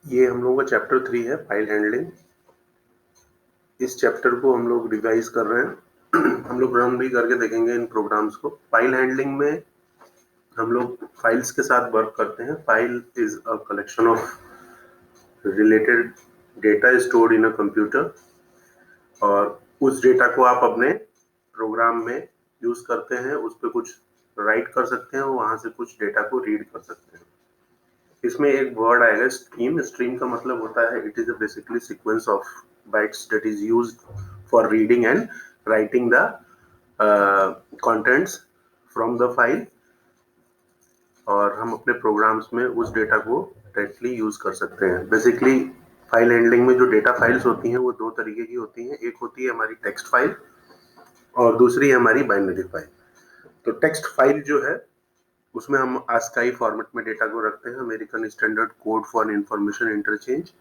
ये हम लोगों का चैप्टर 3 है, फाइल हैंडलिंग। इस चैप्टर को हम लोग रिवाइज कर रहे हैं। हम लोग रन भी करके देखेंगे इन प्रोग्राम्स को। फाइल हैंडलिंग में हम लोग फाइल्स के साथ वर्क करते हैं। File is a collection of related data stored in a computer, और उस डेटा को आप अपने प्रोग्राम में यूज करते हैं। उस पर कुछ राइट कर सकते हैं और वहां से कुछ डेटा को रीड कर सकते हैं। इसमें एक वर्ड आएगा स्ट्रीम। स्ट्रीम का मतलब होता है it is a basically sequence of bytes that is used for reading and writing the contents from the file, और हम अपने प्रोग्राम्स में उस डेटा को डायरेक्टली यूज कर सकते हैं। बेसिकली फाइल हैंडलिंग में जो डेटा फाइल्स होती हैं वो दो तरीके की होती हैं। एक होती है हमारी टेक्स्ट फाइल और दूसरी है हमारी बाइनरी फाइल। तो टेक्स्ट फाइल जो है उसमें हम ASCII फॉर्मेट में डेटा को रखते हैं, American standard code for information interchange.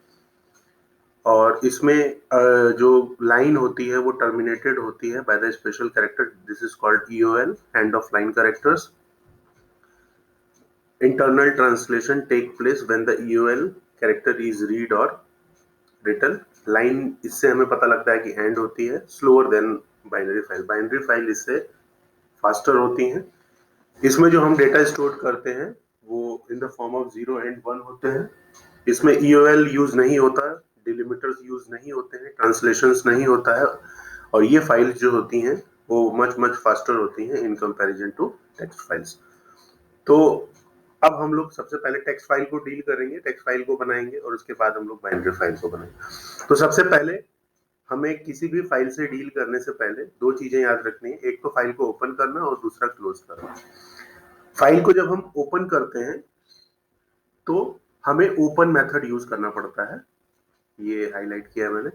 और इसमें जो लाइन होती है वो टर्मिनेटेड होती है by the special character, this is called EOL, end of line characters. Internal translation take place when the EOL character is read और रिटन। लाइन इससे हमें पता लगता है कि एंड होती है, slower than binary file. Binary file इससे फास्टर होती हैं। इसमें जो हम डेटा स्टोर करते हैं वो in the form of 0 and 1 होते हैं। इसमें EOL यूज नहीं होता, डिलिमिटर्स यूज नहीं होते हैं, ट्रांसलेशंस नहीं होता है, और ये फाइल्स जो होती हैं वो मच मच फास्टर होती हैं in comparison to text files. तो अब हम लोग सबसे पहले टेक्स्ट फाइल को डील करेंगे, टेक्स्ट फाइल को बनाएंगे, और उसके बाद हम लोग बाइनरी फाइल को बनाएंगे। तो सबसे पहले हमें किसी भी फाइल से डील करने से पहले दो चीजें याद रखनी है। एक तो फाइल को ओपन करना और दूसरा क्लोज करना। फाइल को जब हम ओपन करते हैं तो हमें ओपन मेथड यूज करना पड़ता है, ये हाईलाइट किया है मैंने।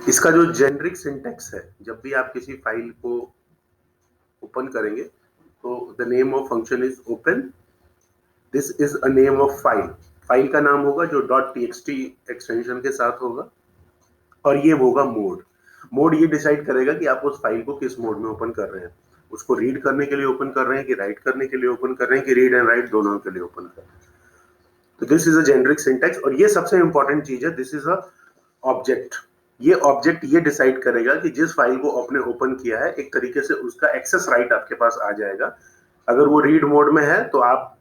इसका जो जेनरिक सिंटेक्स है, जब भी आप किसी फाइल को ओपन करेंगे तो the name of function is open, this is a name of file. File का नाम होगा जो .txt एक्सटेंशन के साथ होगा, और ये होगा मोड। मोड ये डिसाइड करेगा कि आप उस फाइल को किस मोड में ओपन कर रहे हैं। उसको रीड करने के लिए ओपन कर रहे हैं कि राइट करने के लिए ओपन कर रहे हैं कि रीड एंड राइट दोनों के लिए ओपन कर रहे हैं। तो this is a generic syntax, और ये सबसे इंपॉर्टेंट चीज है, दिस इज अ ऑब्जेक्ट। ये ऑब्जेक्ट ये डिसाइड करेगा कि जिस फाइल को आपने ओपन किया है एक तरीके से उसका एक्सेस राइट आपके पास आ जाएगा। अगर वो रीड मोड में है तो आप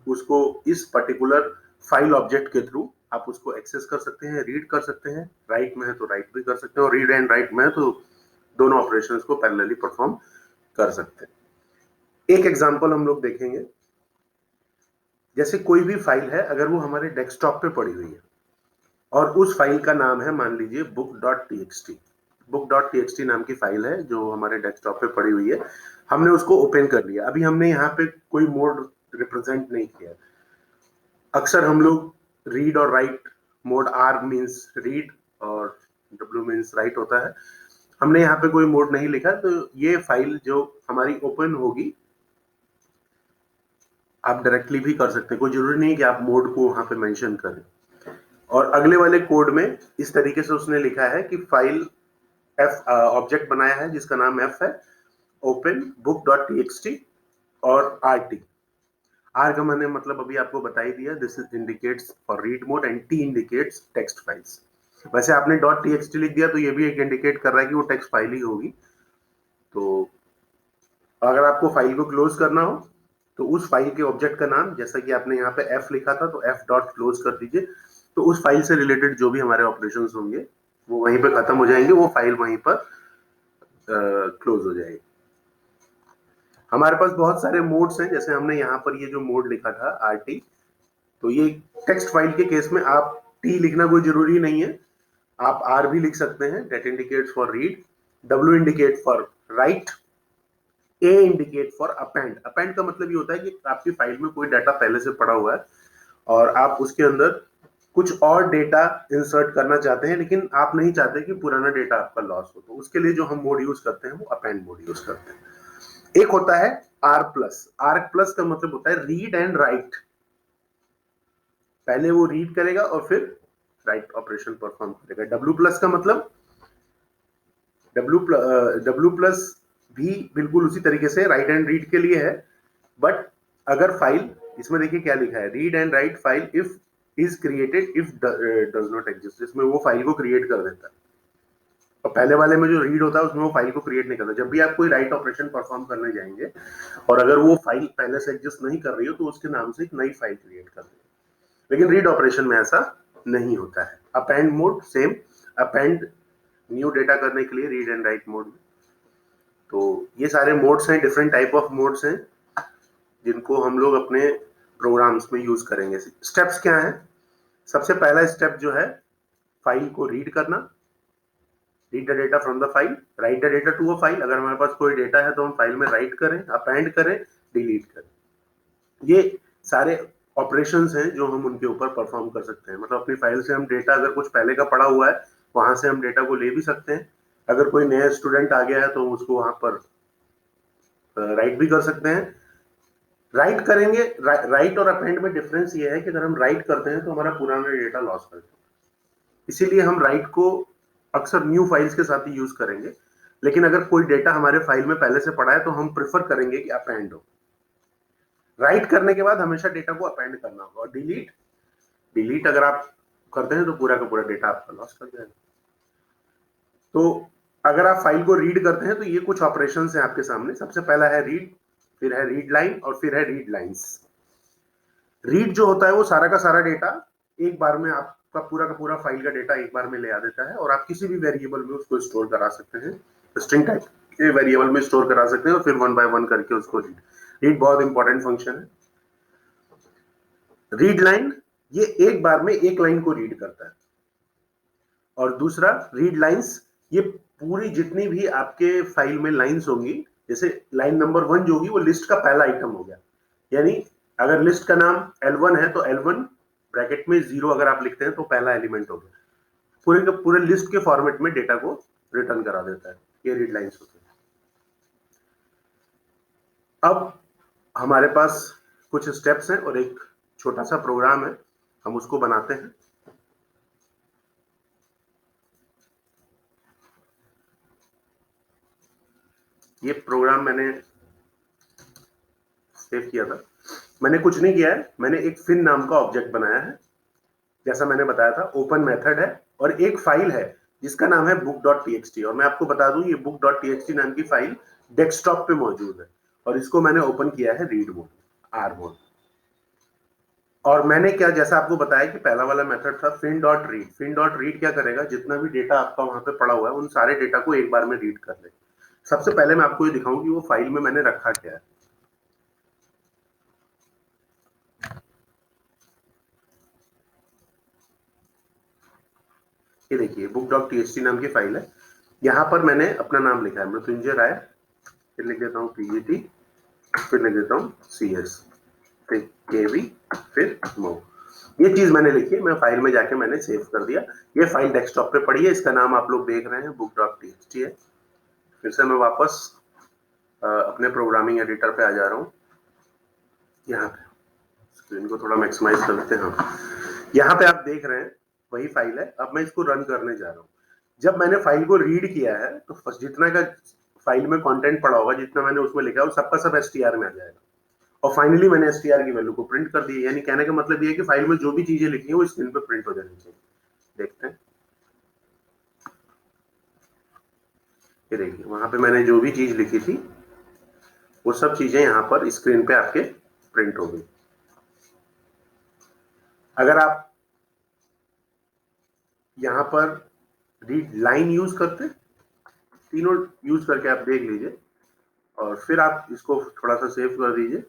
उसको इस पर्टिकुलर फाइल ऑब्जेक्ट के थ्रू आप उसको एक्सेस कर सकते हैं, रीड कर सकते हैं। राइट में है तो राइट भी कर सकते हैं, और रीड एंड राइट में है तो दोनों ऑपरेशंस को पैरेलली परफॉर्म कर सकते हैं। एक एग्जांपल हम लोग देखेंगे। जैसे कोई भी फाइल है, अगर वो हमारे डेस्कटॉप पे पड़ी हुई है और उस फाइल का नाम है, मान लीजिए book.txt। book.txt नाम की फाइल है जो हमारे डेस्कटॉप पे पड़ी हुई है। हमने उसको ओपन कर लिया। अभी हमने यहाँ पे कोई मोड रिप्रेजेंट नहीं किया। अक्सर हम लोग रीड और right mode, R means read और W मीन्स राइट होता है। हमने यहाँ पे कोई मोड नहीं लिखा, तो ये फाइल जो हमारी ओपन होगी, आप डायरेक्टली भी कर सकते हैं, कोई जरूरी नहीं कि आप मोड को वहां पे मेंशन करें। और अगले वाले कोड में इस तरीके से उसने लिखा है कि फाइल F ऑब्जेक्ट बनाया है जिसका नाम F है, ओपन book.txt और RT। R का मैंने मतलब अभी आपको बता ही दिया, this is indicates for read mode, and T indicates text files. वैसे आपने .txt लिख दिया तो ये भी एक इंडिकेट कर रहा है कि वो टेक्स्ट फाइल ही होगी। तो अगर आपको फाइल को क्लोज करना हो तो उस फाइल के ऑब्जेक्ट का नाम, जैसा कि आपने यहाँ पे F लिखा था तो F डॉट क्लोज कर दीजिए। तो उस फाइल से रिलेटेड जो भी हमारे ऑपरेशंस होंगे वो वहीं पे खत्म हो जाएंगे, वो फाइल वहीं पर क्लोज हो जाएगी। हमारे पास बहुत सारे मोड्स हैं, जैसे हमने यहाँ पर ये जो मोड लिखा था RT, तो ये टेक्स्ट फाइल के केस में आप T लिखना कोई जरूरी नहीं है, आप R भी लिख सकते हैं, that indicates for read, W indicate for right, A indicate for append. Append का मतलब ये होता है कि आपकी फाइल में कोई डाटा पहले से पड़ा हुआ है और आप उसके अंदर कुछ और डेटा इंसर्ट करना चाहते हैं, लेकिन आप नहीं चाहते कि पुराना डेटा आपका लॉस हो, तो उसके लिए जो हम मोड यूज करते हैं वो अपेंड मोड यूज करते हैं। एक होता है R प्लस। R प्लस का मतलब होता है रीड एंड राइट। पहले वो रीड करेगा और फिर राइट ऑपरेशन परफॉर्म करेगा। W प्लस का मतलब W प्लस भी बिल्कुल उसी तरीके से राइट एंड रीड के लिए है, बट अगर फाइल, इसमें देखिए क्या लिखा है, read and write file if is created if does not exist, इसमें वो फाइल को क्रिएट कर देता है। और पहले वाले में जो रीड होता है उसमें वो फाइल को क्रिएट नहीं करता। जब भी आप कोई राइट ऑपरेशन परफॉर्म करने जाएंगे और अगर वो फाइल पहले से एग्जिस्ट नहीं कर रही हो तो उसके नाम से एक नई फाइल क्रिएट कर देंगे। लेकिन रीड ऑपरेशन में ऐसा नहीं होता है। Append mode same, append new data करने के लिए रीड एंड राइट मोड में। तो ये सारे मोड्स हैं, डिफरेंट टाइप ऑफ मोड्स हैं जिनको हम लोग अपने प्रोग्राम्स में यूज करेंगे। स्टेप्स क्या हैं? सबसे पहला स्टेप जो है फाइल को रीड करना, read the data from the file, write the data to a file. अगर हमारे पास कोई डेटा है तो हम फाइल में राइट करें, अपेंड करें, डिलीट करें। ये सारे ऑपरेशंस हैं जो हम उनके ऊपर परफॉर्म कर सकते हैं। मतलब अपनी फाइल से हम डेटा अगर कुछ पहले का पड़ा हुआ है वहां से हम डेटा को ले भी सकते हैं। अगर कोई नया स्टूडेंट आ गया है तो उसको वहां पर राइट भी कर सकते हैं। राइट करेंगे, राइट और अपेंड में डिफरेंस ये है कि अगर हम राइट करते हैं तो हमारा पुराना डेटा लॉस कर देते हैं, इसीलिए हम राइट को अक्सर न्यू फाइल्स के साथ ही यूज करेंगे। लेकिन अगर कोई डेटा हमारे फाइल में पहले से पड़ा है तो हम प्रेफर करेंगे कि अपेंड हो। राइट करने के बाद हमेशा डेटा को अपेंड करना होगा। और डिलीट, डिलीट अगर आप करते हैं तो पूरा का पूरा डेटा आपका लॉस कर जाएगा। तो अगर आप फाइल को रीड करते हैं तो ये कुछ ऑपरेशंस हैं आपके सामने। सबसे पहला है रीड, फिर है रीड लाइन और फिर है रीड लाइंस। रीड जो होता है वो सारा का सारा डेटा एक बार में आपका पूरा का पूरा फाइल का डेटा एक बार में ले आ देता है और आप किसी भी वेरिएबल में उसको स्टोर करा सकते हैं। स्ट्रिंग टाइप के वेरिएबल में स्टोर करा सकते हैं और फिर वन बाय वन करके उसको रीड बहुत इंपॉर्टेंट फंक्शन है। रीड लाइन, ये एक बार में एक लाइन को रीड करता है। और दूसरा रीड लाइंस, ये पूरी जितनी भी आपके फाइल में लाइंस होंगी, जैसे लाइन नंबर 1 जो होगी वो लिस्ट का पहला आइटम हो गया। यानी अगर लिस्ट का नाम L1 है तो L1 ब्रैकेट में 0 अगर आप लिखते हैं तो पहला एलिमेंट हो गया। पूरे के पूरे लिस्ट के फॉर्मेट में डेटा को रिटर्न करा देता है। ये रीड लाइंस होते हैं। अब हमारे पास कुछ स्टेप्स हैं और एक छोटा सा प्रोग्राम है, हम उसको बनाते हैं। ये प्रोग्राम मैंने सेव किया था। मैंने कुछ नहीं किया है, मैंने एक फिन नाम का ऑब्जेक्ट बनाया है। जैसा मैंने बताया था ओपन मेथड है और एक फाइल है जिसका नाम है book.txt। और मैं आपको बता दूं ये book.txt नाम की फाइल डेस्कटॉप पे मौजूद है और इसको मैंने ओपन किया है रीड मोड, आर मोड। और मैंने क्या, जैसा आपको बताया कि पहला वाला मेथड था fin.read। fin.read क्या करेगा, जितना भी डेटा आपका वहां पे पड़ा हुआ है उन सारे डेटा को एक बार में रीड कर ले। सबसे पहले मैं आपको ये दिखाऊं कि वो फाइल में मैंने रखा क्या है। ये देखिए book.txt नाम की फाइल है। यहाँ पर मैंने अपना नाम लिखा है मृत्युंजय राय, फिर लिख देता हूँ PGT, फिर लिख देता हूँ CS, फिर KV, फिर MO। ये चीज मैंने लिखी, मैं फाइल में जाके मैंने सेव कर दिया। ये फाइल डेस्कटॉप पे पड़ी है, इसका नाम आप लोग देख रहे हैं book.txt है। फिर से मैं वापस अपने प्रोग्रामिंग एडिटर पे आ जा रहा हूँ। यहाँ पे स्क्रीन को थोड़ा मैक्सिमाइज कर लेते हैं। यहाँ पे आप देख रहे हैं वही फाइल है। अब मैं इसको रन करने जा रहा हूँ। जब मैंने फाइल को रीड किया है तो जितना का फाइल में कंटेंट पड़ा होगा, जितना मैंने उसमें लिखा है वो सबका सब str में आ जाएगा। और फाइनली मैंने str की वैल्यू को प्रिंट कर दी। यानी कहने का मतलब ये है कि फाइल में जो भी चीजें लिखी है वो स्क्रीन पर प्रिंट हो जानी चाहिए। देखते हैं, ये देखिए वहां पे मैंने जो भी चीज लिखी थी वो सब चीजें यहाँ पर स्क्रीन पे आपके प्रिंट हो गई। अगर आप यहाँ पर रीड लाइन यूज करते, तीनों यूज करके आप देख लीजिए और फिर आप इसको थोड़ा सा सेव कर दीजिए।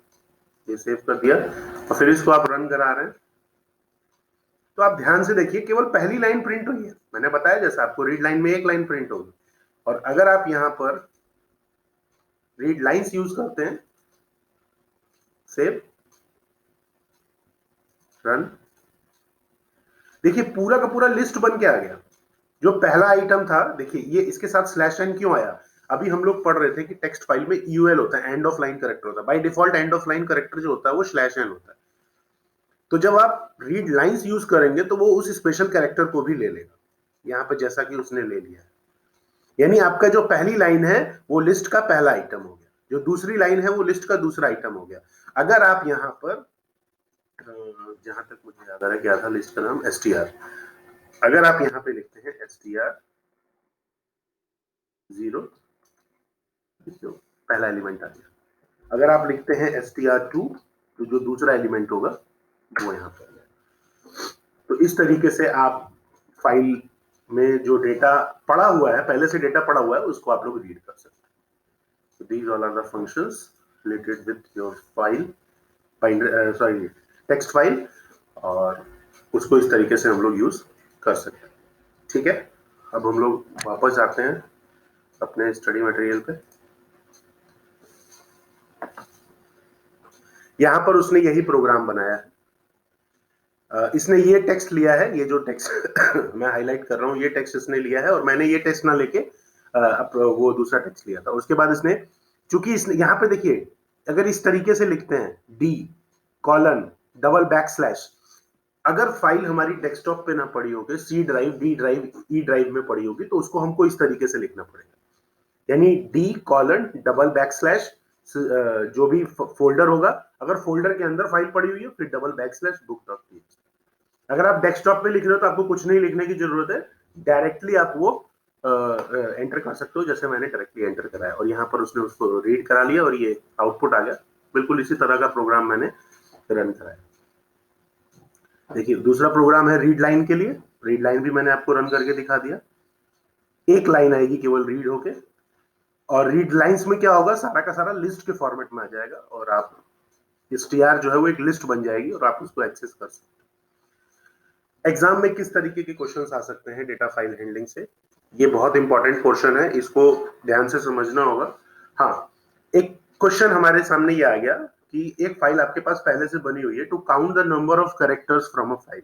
ये सेव कर दिया और फिर इसको आप रन करा रहे हैं तो आप ध्यान से देखिए केवल पहली लाइन प्रिंट हुई है। मैंने बताया जैसा आपको रीड लाइन में एक लाइन प्रिंट होगी। और अगर आप यहां पर रीड लाइंस यूज करते हैं, सेव, रन, देखिए पूरा का पूरा लिस्ट बन के आ गया। जो पहला आइटम था, देखिए ये इसके साथ स्लैश एन क्यों आया? अभी हम लोग पढ़ रहे थे कि टेक्स्ट फाइल में यूएल होता है, एंड ऑफ लाइन कैरेक्टर होता है। By default and of line character जो होता है वो स्लैश एन होता है। तो जब आप रीड लाइंस यूज करेंगे तो वो उस स्पेशल कैरेक्टर को भी ले लेगा, यहाँ पे जैसा कि उसने ले लिया। यानी आपका जो पहली लाइन है वो लिस्ट का पहला आइटम हो गया, जो दूसरी लाइन है वो लिस्ट का दूसरा आइटम हो गया। अगर आप यहाँ पर जहां तक मुझे याद आ रहा है क्या था लिस्ट का नाम, str। अगर आप यहाँ पे लिखते हैं str 0, जो पहला एलिमेंट आ गया। अगर आप लिखते हैं str2 तो जो दूसरा एलिमेंट होगा वो यहाँ पर आ गया। तो इस तरीके से आप फाइल में जो डेटा पड़ा हुआ है, पहले से डेटा पड़ा हुआ है, उसको आप लोग रीड कर सकते हैं। So these all are the functions related with your file, sorry, text file, और उसको इस तरीके से हम लोग यूज कर सकते हैं। ठीक है, अब हम लोग वापस जाते हैं अपने स्टडी मटेरियल पे। यहां पर उसने यही प्रोग्राम बनाया है। इसने ये टेक्स्ट लिया है, ये जो टेक्स्ट मैं हाईलाइट कर रहा हूँ, ये टेक्स्ट इसने लिया है, और मैंने ये टेक्स्ट ना लेके वो दूसरा टेक्स्ट लिया था। उसके बाद इसने, चूंकि इसने यहाँ पे देखिए, अगर इस तरीके से लिखते हैं D colon double back slash, अगर फाइल हमारी डेस्कटॉप पे ना पड़ी होगी, C drive, D drive, E drive में पड़ी होगी, तो उसको हमको इस तरीके से लिखना पड़ेगा, यानी D colon double back slash जो भी फोल्डर होगा, अगर फोल्डर के अंदर फाइल पड़ी हुई है फिर डबल बैक स्लैश book.txt। अगर आप डेस्कटॉप पे लिख रहे हो तो आपको कुछ नहीं लिखने की जरूरत है, डायरेक्टली आप वो एंटर कर सकते हो, जैसे मैंने डायरेक्टली एंटर कराया, और यहाँ पर उसने उसको रीड करा लिया और ये आउटपुट आ गया। बिल्कुल इसी तरह का प्रोग्राम मैंने रन कराया। देखिए दूसरा प्रोग्राम है रीड लाइन के लिए। रीड लाइन भी मैंने आपको रन करके दिखा दिया। एक लाइन आएगी केवल रीड होके, और रीड लाइंस में क्या होगा, सारा का सारा लिस्ट के फॉर्मेट में आ जाएगा, और आप str जो है वो एक लिस्ट बन जाएगी और आप उसको एक्सेस कर सकते हैं। एग्जाम में किस तरीके के क्वेश्चंस आ सकते हैं डेटा फाइल हैंडलिंग से, ये बहुत इंपॉर्टेंट पोर्शन है, इसको ध्यान से समझना होगा। हाँ, एक क्वेश्चन हमारे सामने ये आ गया कि एक फाइल आपके पास पहले से बनी हुई है, to count the number of characters from a file.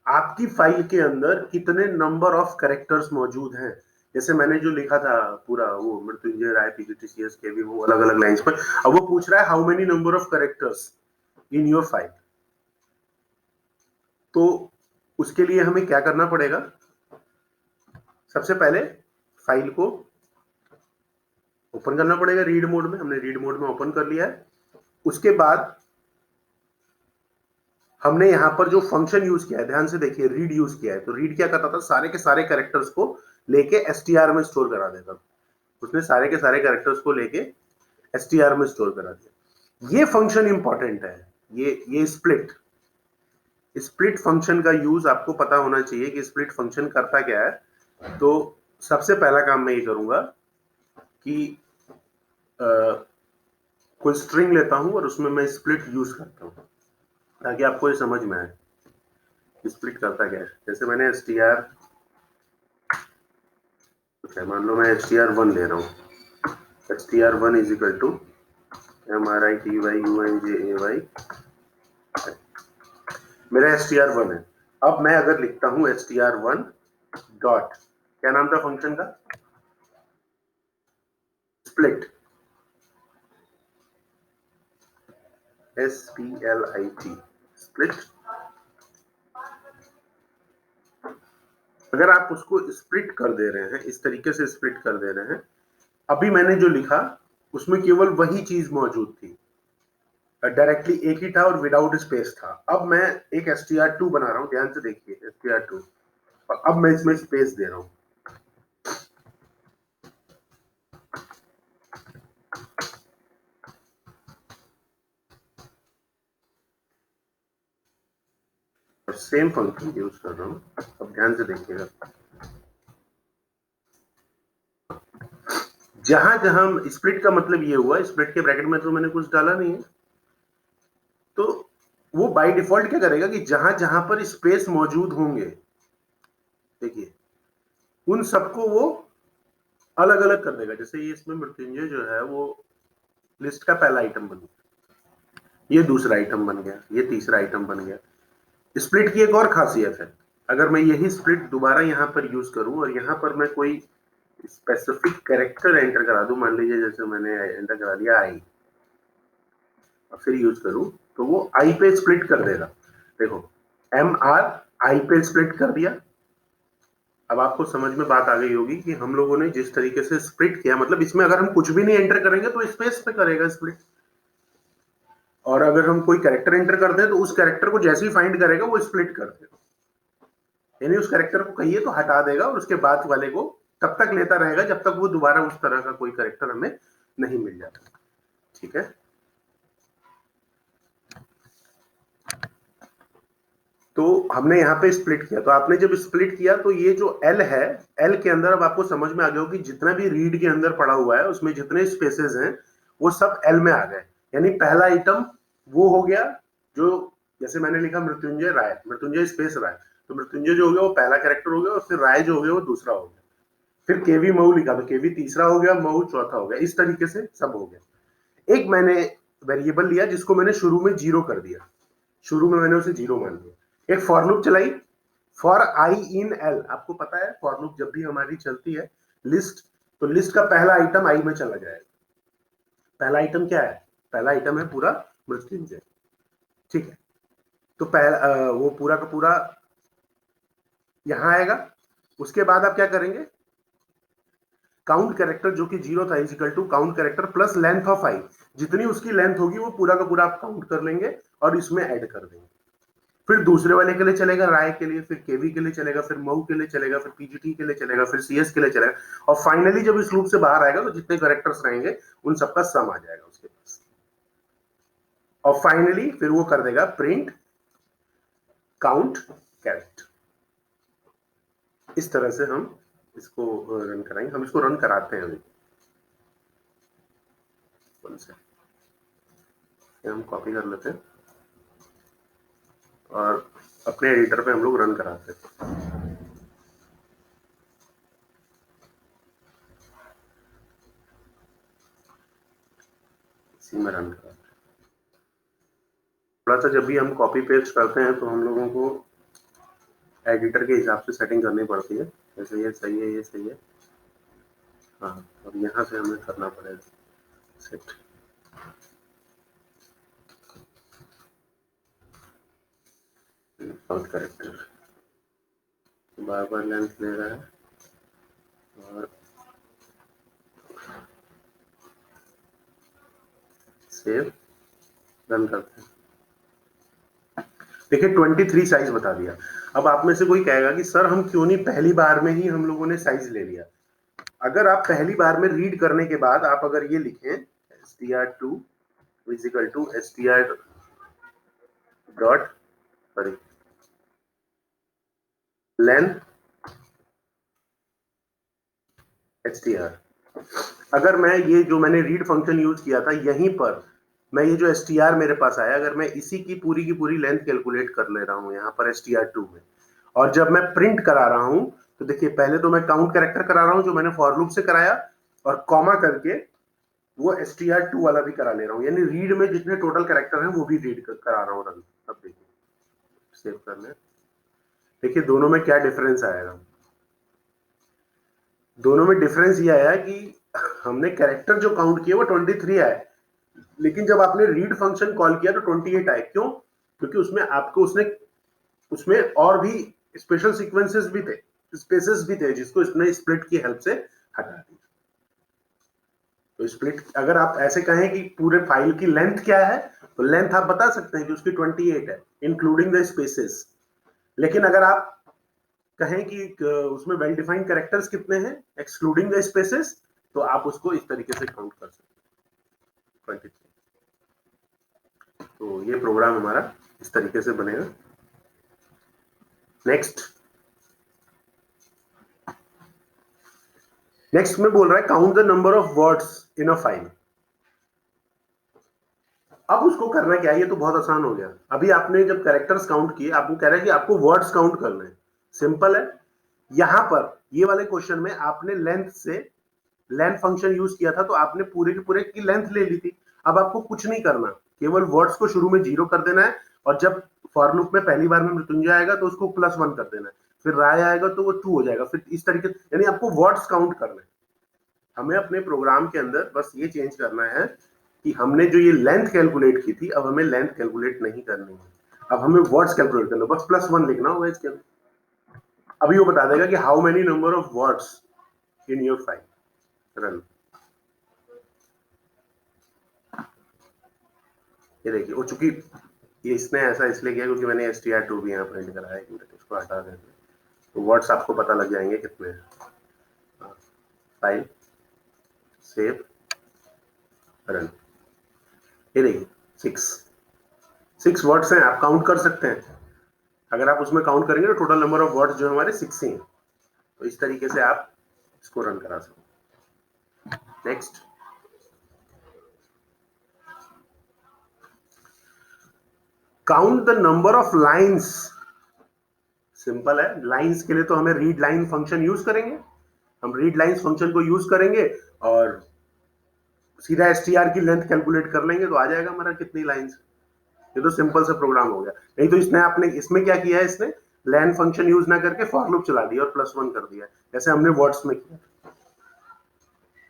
आपकी फाइल के अंदर कितने नंबर ऑफ कैरेक्टर्स मौजूद हैं, जैसे मैंने जो लिखा था पूरा वो मृत्युंजय राय पीजीटीसीएस के भी वो अलग अलग लाइंस पर, अब वो पूछ रहा है how many number of characters in your file. तो उसके लिए हमें क्या करना पड़ेगा, सबसे पहले फाइल को ओपन करना पड़ेगा रीड मोड में। हमने रीड मोड में ओपन कर लिया है। उसके बाद हमने यहां पर जो फंक्शन यूज किया है, ध्यान से देखिए, रीड यूज किया है। तो रीड क्या करता था, सारे के सारे कैरेक्टर्स को लेके str में स्टोर करा देता था। उसने सारे के सारे कैरेक्टर्स को लेके str में स्टोर करा दिया। ये फंक्शन इंपॉर्टेंट है, ये स्प्लिट फंक्शन का यूज आपको पता होना चाहिए कि स्प्लिट फंक्शन करता क्या है। तो सबसे पहला काम मैं ये करूंगा कि कोई स्ट्रिंग लेता हूं और उसमें मैं स्प्लिट यूज करता हूं, ताकि आपको ये समझ में आए स्प्लिट करता क्या है। जैसे मैंने str, मान लो मैं str1 ले रहा हूं, str1 is equal to MRITYUNJAY, मेरा str1 है। अब मैं अगर लिखता हूं str1 डॉट, क्या नाम था फंक्शन का, स्प्लिट, SPLIT, स्प्लिट। अगर आप उसको स्प्लिट कर दे रहे हैं, इस तरीके से स्प्लिट कर दे रहे हैं, अभी मैंने जो लिखा उसमें केवल वही चीज मौजूद थी, डायरेक्टली एक ही था और विदाउट स्पेस था। अब मैं एक str2 बना रहा हूं, ध्यान से देखिए str2, और अब मैं इसमें स्पेस दे रहा हूं। और सेम फंक्शन यूज कर रहा हूं। अब ध्यान से देखिएगा, जहां जहां स्प्लिट का मतलब ये हुआ, स्प्लिट के ब्रैकेट में तो मैंने कुछ डाला नहीं है, तो वो बाय डिफॉल्ट क्या करेगा कि जहां जहां पर स्पेस मौजूद होंगे, देखिए उन सबको वो अलग अलग कर देगा। जैसे ये इसमें मृत्युंजय जो है वो लिस्ट का पहला आइटम बन गया, ये दूसरा आइटम बन गया, ये तीसरा आइटम बन गया। स्प्लिट की एक और खासियत है, अगर मैं यही स्प्लिट दोबारा यहां पर यूज करूं और यहां पर मैं कोई स्पेसिफिक कैरेक्टर एंटर करा दूं, मान लीजिए जैसे मैंने एंटर करा दिया आई, और फिर यूज करूं, तो वो आई पे स्प्लिट कर देगा। देखो MR आई पे स्प्लिट कर दिया। अब आपको समझ में बात आ गई होगी कि हम लोगों ने जिस तरीके से स्प्लिट किया, मतलब इसमें अगर हम कुछ भी नहीं एंटर करेंगे तो स्पेस पे करेगा स्प्लिट। और अगर हम कोई कैरेक्टर एंटर करते हैं तो उस कैरेक्टर को जैसे ही फाइंड करेगा वो स्प्लिट कर देगा, यानी उस कैरेक्टर को कहिए तो हटा देगा और उसके बाद वाले को तब तक लेता रहेगा जब तक वो दोबारा उस तरह का कोई कैरेक्टर हमें नहीं मिल जाता। ठीक है, तो हमने यहाँ पे स्प्लिट किया, तो आपने जब स्प्लिट किया तो ये जो एल है, एल के अंदर अब आपको समझ में आ गया हो कि जितना भी रीड के अंदर पड़ा हुआ है उसमें जितने स्पेसेस हैं वो सब एल में आ गए। यानी पहला आइटम वो हो गया जो, जैसे मैंने लिखा मृत्युंजय राय, मृत्युंजय स्पेस राय, तो मृत्युंजय जो हो गया वो पहला कैरेक्टर हो गया और फिर राय जो हो गया वो दूसरा हो गया। फिर केवी मऊ लिखा तो केवी तीसरा हो गया, मऊ चौथा हो गया, इस तरीके से सब हो गया। एक मैंने वेरिएबल लिया जिसको मैंने शुरू में जीरो कर दिया, शुरू में मैंने उसे जीरो मान लिया। एक फॉर लूप चलाई, फॉर आई इन एल, आपको पता है फॉर लूप जब भी हमारी चलती है लिस्ट, तो लिस्ट का पहला आइटम आई में चला जाएगा। पहला आइटम क्या है? पहला आइटम है पूरा मृत्युंजय। ठीक है, तो पहला वो पूरा का पूरा यहां आएगा। उसके बाद आप क्या करेंगे, काउंट कैरेक्टर जो कि जीरो था equal to count character plus length of I, जितनी उसकी लेंथ होगी वो पूरा का पूरा आप काउंट कर लेंगे और इसमें ऐड कर देंगे। फिर दूसरे वाले के लिए चलेगा राय के लिए, फिर केवी के लिए चलेगा, फिर मऊ के लिए चलेगा, फिर पीजीटी के लिए चलेगा, फिर सीएस के लिए चलेगा, और फाइनली जब इस लूप से बाहर आएगा तो जितने कैरेक्टर्स रहेंगे उन सबका सम आ जाएगा उसके पास। और फाइनली फिर वो कर देगा प्रिंट काउंट कैरेक्टर। इस तरह से हम इसको रन कराएंगे, हम इसको रन कराते हैं अभी। हम कॉपी कर लेते हैं और अपने एडिटर पे हम लोग रन कराते हैं। इसी में रन कराते हैं। थोड़ा सा जब भी हम कॉपी पेस्ट करते हैं तो हम लोगों को एडिटर के हिसाब से सेटिंग करनी पड़ती है, जैसे ये सही है, ये सही है, हाँ, और यहाँ से हमें करना पड़ेगा सेट। डिफॉल्ट कैरेक्टर बार बार लेंथ ले रहा है और सेव रन करते हैं। देखिए 23 साइज बता दिया। अब आप में से कोई कहेगा कि सर हम क्यों नहीं पहली बार में ही हम लोगों ने साइज ले लिया। अगर आप पहली बार में रीड करने के बाद आप अगर ये लिखें str2 equal to str dot sorry length str, अगर मैं ये जो मैंने रीड फंक्शन यूज किया था यहीं पर मैं ये जो str मेरे पास आया, अगर मैं इसी की पूरी लेंथ कैलकुलेट कर ले रहा हूं यहाँ पर str2 में, और जब मैं प्रिंट करा रहा हूं तो देखिए पहले तो मैं काउंट कैरेक्टर करा रहा हूं जो मैंने फॉर लूप से कराया, और कॉमा करके वो str2 वाला भी करा ले रहा हूं, यानी रीड में जितने टोटल कैरेक्टर हैं वो भी रीड करा रहा हूं रन। अब देखिए सेव कर ले, देखिए दोनों में क्या डिफरेंस आएगा। दोनों में डिफरेंस ये आया कि हमने कैरेक्टर जो काउंट किया वो 23 आए, लेकिन जब आपने रीड फंक्शन कॉल किया तो 28 आए। क्यों? क्योंकि उसमें आपको उसमें और भी स्पेशल सीक्वेंसेस भी थे, स्पेसेस भी थे, जिसको इसने स्प्लिट की हेल्प से हटा दिया। तो स्प्लिट अगर आप ऐसे कहें कि पूरे फाइल की लेंथ क्या है, तो लेंथ आप बता सकते हैं कि उसकी 28 है इंक्लूडिंग द स्पेसेस। लेकिन अगर आप कहें कि उसमें वेल डिफाइंड कैरेक्टर्स कितने हैं एक्सक्लूडिंग द स्पेसेस, तो आप उसको इस तरीके से काउंट कर सकते हैं 23। तो ये प्रोग्राम हमारा इस तरीके से बनेगा। नेक्स्ट में बोल रहा है count the number of words in a file. अब उसको करना क्या है, ये तो बहुत आसान हो गया। अभी आपने जब कैरेक्टर्स काउंट किए, आपको कह रहा है कि आपको वर्ड्स काउंट करना है। सिंपल है, यहां पर ये वाले क्वेश्चन में आपने लेंथ फंक्शन यूज किया था, तो आपने पूरे के पूरे की लेंथ ले ली थी। अब आपको कुछ नहीं करना, केवल वर्ड्स को शुरू में जीरो कर देना है, और जब फॉर लूप में पहली बार में मृत्युंजय आएगा तो उसको +1 कर देना है, फिर राय आएगा तो वो 2 हो जाएगा, फिर इस तरीके, यानी आपको वर्ड्स काउंट करना है। हमें अपने प्रोग्राम के अंदर बस ये चेंज करना है कि हमने जो ये लेंथ कैलकुलेट की थी, अब हमें लेंथ कैलकुलेट नहीं करनी है, अब हमें वर्ड्स कैलकुलेट करना, बस +1 लिखना होगा इसके अंदर। अभी वो बता देगा कि how many number of words in your file run. ये देखिए, वो चूंकि ये इसने ऐसा इसलिए किया क्योंकि मैंने str2 भी यहाँ प्रिंट कराया है, इसको हटा देते हैं तो वर्ड्स आपको पता लग जाएंगे कितने हैं। File, save, run. ये देखिए 6 वर्ड्स हैं, आप काउंट कर सकते हैं। अगर आप उसमें काउंट करेंगे तो टोटल नंबर ऑफ वर्ड्स जो हमारे 6 ही हैं। तो इस तरीके से आप इसको रन करा सकते। Next, count the number of lines. Simple है, लाइंस के लिए तो हमें रीड लाइन फंक्शन यूज करेंगे। हम रीड लाइंस फंक्शन को यूज करेंगे और सीधा str की लेंथ कैलकुलेट कर लेंगे तो आ जाएगा हमारा कितनी लाइंस। ये तो सिंपल सा प्रोग्राम हो गया। नहीं तो इसने आपने इसमें क्या किया है, इसने लैन फंक्शन यूज ना करके फॉर लूप चला दिया और +1 कर दिया, जैसे हमने वर्ड्स में किया।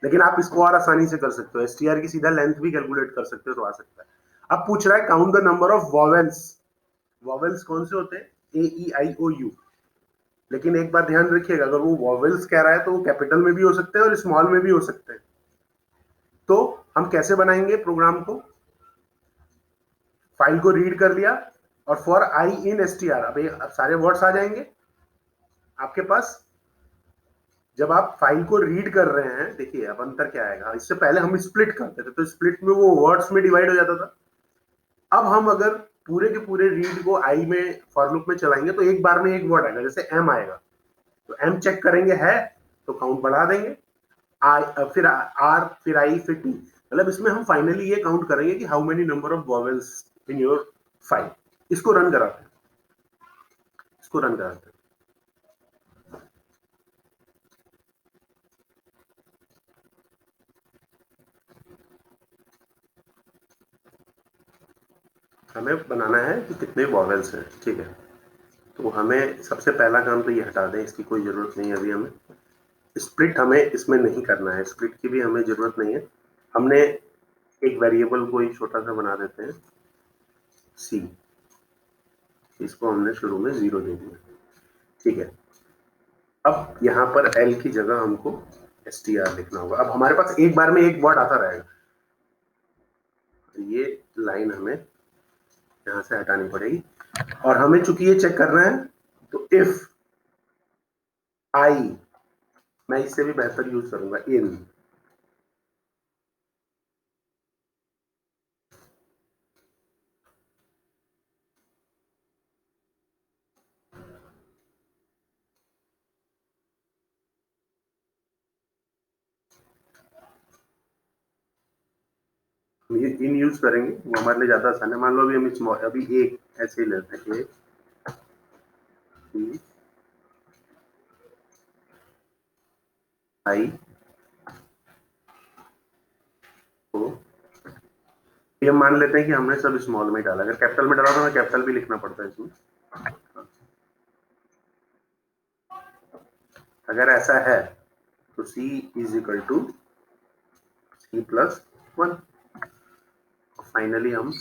लेकिन आप इसको और आसानी से कर सकते हो, str की सीधा लेंथ भी कैलकुलेट कर सकते हो तो आ सकता है। अब पूछ रहा है count the number of vowels. Vowels कौन से होते हैं? A E I O U। लेकिन एक बात ध्यान रखिएगा, अगर वो वॉवेल्स कह रहा है तो वो कैपिटल में भी हो सकते हैं और स्मॉल में भी हो सकते हैं। तो हम कैसे बनाएंगे प्रोग्राम को? फाइल को रीड कर लिया और फॉर आई इन str, अब सारे वर्ड्स आ जाएंगे आपके पास। जब आप फाइल को रीड कर रहे हैं, देखिए अब अंतर क्या आएगा। इससे पहले हम स्प्लिट करते थे तो स्प्लिट में वो वर्ड्स में डिवाइड हो जाता था। अब हम अगर पूरे के पूरे रीड को आई में फॉर लूप में चलाएंगे तो एक बार में एक वर्ड आएगा, जैसे एम आएगा तो एम चेक करेंगे है तो काउंट बढ़ा देंगे, आई फिर आर फिर आई फिर टी। मतलब इसमें हम फाइनली ये काउंट करेंगे कि how many number of vowels in your file. इसको रन कराते हैं, इसको रन कराते हैं। हमें बनाना है कि कितने वॉवेल्स हैं, ठीक है। तो हमें सबसे पहला काम तो ये हटा दें, इसकी कोई जरूरत नहीं है अभी हमें। स्प्लिट हमें इसमें नहीं करना है, स्प्लिट की भी हमें जरूरत नहीं है। हमने एक वेरिएबल को ही छोटा सा बना देते हैं सी, इसको हमने शुरू में 0 दे दिया, ठीक है। अब यहाँ पर एल की जगह हमको str लिखना होगा। अब हमारे पास एक बार में एक वर्ड आता रहेगा, ये लाइन हमें यहाँ से हटानी पड़ेगी। और हमें चूंकि ये चेक करना है तो इफ आई, मैं इससे भी बेहतर यूज करूंगा इन। ये इन यूज करेंगे, वो हमारे लिए ज्यादा आसान है। मान लो अभी हम स्मॉल, अभी एक ऐसे ही लेते हैं, एक आई ओ, ये मान लेते हैं कि हमने सब स्मॉल में डाला। अगर कैपिटल में डाला तो हमें कैपिटल भी लिखना पड़ता है इसमें। अगर ऐसा है तो c is equal to C+1। Finally हम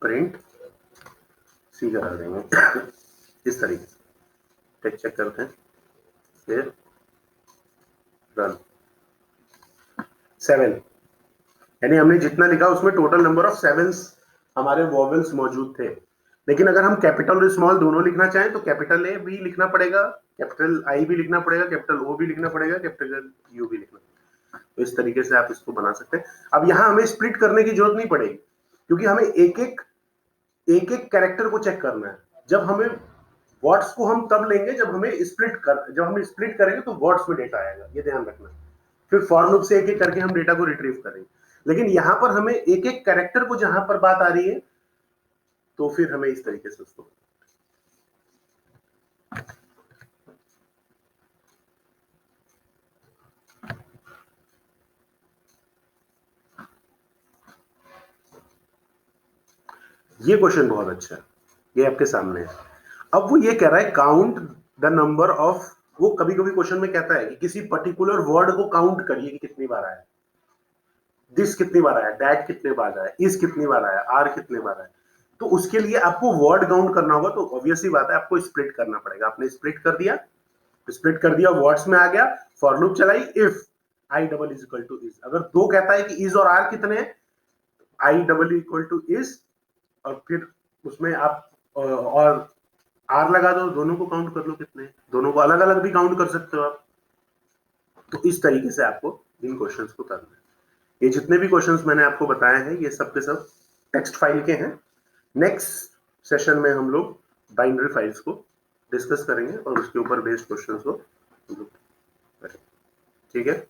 प्रिंट सी करा देंगे इस तरीके से। चेक करते हैं, फिर रन। 7, यानी हमने जितना लिखा उसमें टोटल नंबर ऑफ 7 हमारे वॉवेल्स मौजूद थे। लेकिन अगर हम कैपिटल और स्मॉल दोनों लिखना चाहें तो कैपिटल ए भी लिखना पड़ेगा, कैपिटल आई भी लिखना पड़ेगा, कैपिटल ओ भी लिखना पड़ेगा, कैपिटल यू भी लिखना पड़ेगा। तो इस तरीके से आप इसको बना सकते हैं। अब यहाँ हमें स्प्लिट करने की जरूरत नहीं पड़ेगी क्योंकि हमें एक एक कैरेक्टर को चेक करना है। जब हमें वर्ड्स को हम तब लेंगे जब हम स्प्लिट करेंगे तो वर्ड्स में डेटा आएगा, ये ध्यान रखना। फिर फॉर लूप से एक एक करके हम डेटा को रिट्रीव करेंगे। लेकिन यहां पर हमें एक एक कैरेक्टर को जहां पर बात आ रही है तो फिर हमें इस तरीके से उसको, ये क्वेश्चन बहुत अच्छा है, ये आपके सामने है। अब वो ये कह रहा है काउंट द नंबर ऑफ, वो कभी कभी क्वेश्चन में कहता है कि किसी पर्टिकुलर वर्ड को काउंट करिए कि कितनी बार आया, दिस कितनी बार आया, दैट कितने बार आया, इस कितनी बार आया, आर कितने बार आया। तो उसके लिए आपको वर्ड काउंट करना होगा, तो ऑब्वियसली बात है आपको स्प्लिट करना पड़ेगा। आपने स्प्लिट कर दिया, वर्ड्स में आ गया, फॉर लूप चलाई, if I double is equal two is. अगर 2 कहता है कि इज और आर कितने हैं, I double equal two is, और फिर उसमें आप और आर लगा दो, दोनों को काउंट कर लो कितने, दोनों को अलग अलग भी काउंट कर सकते हो आप। तो इस तरीके से आपको इन क्वेश्चंस को करना है। ये जितने भी क्वेश्चंस मैंने आपको बताए हैं ये सब के सब टेक्स्ट फाइल के हैं। नेक्स्ट सेशन में हम लोग बाइनरी फाइल्स को डिस्कस करेंगे और उसके ऊपर बेस्ड क्वेश्चंस को करेंगे। ठीक है।